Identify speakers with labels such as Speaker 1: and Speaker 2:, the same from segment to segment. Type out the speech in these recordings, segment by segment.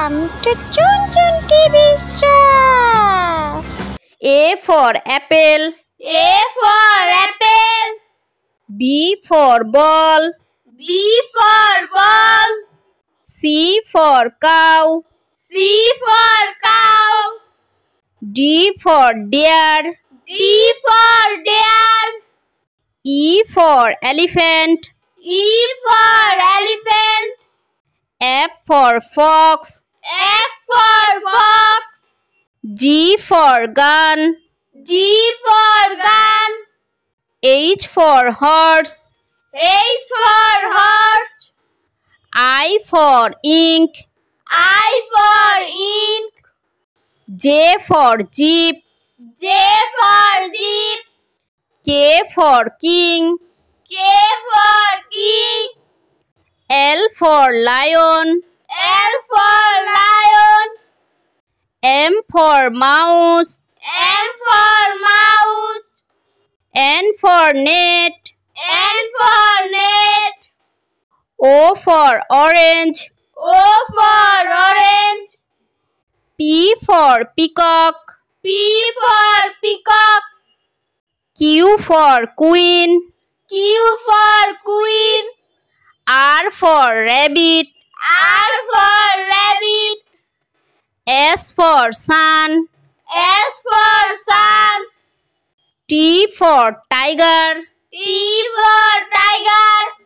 Speaker 1: Welcome to Chun Chun TV Stuff.
Speaker 2: A for apple.
Speaker 3: A for apple.
Speaker 2: B for ball.
Speaker 3: B for ball.
Speaker 2: C for cow.
Speaker 3: C for cow.
Speaker 2: D for deer.
Speaker 3: D for deer.
Speaker 2: E for elephant.
Speaker 3: E for elephant.
Speaker 2: F for fox.
Speaker 3: F for fox.
Speaker 2: G for gun.
Speaker 3: G for gun.
Speaker 2: H for horse.
Speaker 3: H for horse.
Speaker 2: I for ink.
Speaker 3: I for ink.
Speaker 2: J for jeep.
Speaker 3: J for jeep.
Speaker 2: K for king.
Speaker 3: K for king.
Speaker 2: L for lion.
Speaker 3: L for lion.
Speaker 2: M for mouse.
Speaker 3: M for mouse.
Speaker 2: N for net.
Speaker 3: N for net.
Speaker 2: O for orange.
Speaker 3: O for orange.
Speaker 2: P for peacock.
Speaker 3: P for peacock.
Speaker 2: Q for queen.
Speaker 3: Q for queen.
Speaker 2: R for rabbit.
Speaker 3: R for rabbit.
Speaker 2: S for sun.
Speaker 3: S for sun.
Speaker 2: T for tiger.
Speaker 3: T for tiger.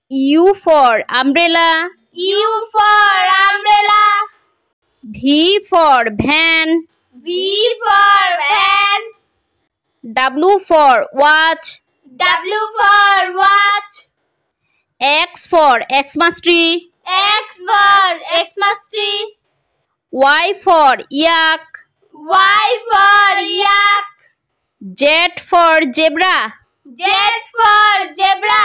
Speaker 2: U for umbrella.
Speaker 3: U for umbrella.
Speaker 2: V for van.
Speaker 3: V for van.
Speaker 2: W for watch.
Speaker 3: W for watch.
Speaker 2: X for Xmas tree.
Speaker 3: X for Xmas tree.
Speaker 2: Y for yak.
Speaker 3: Y for yak.
Speaker 2: Z for zebra.
Speaker 3: Z for zebra.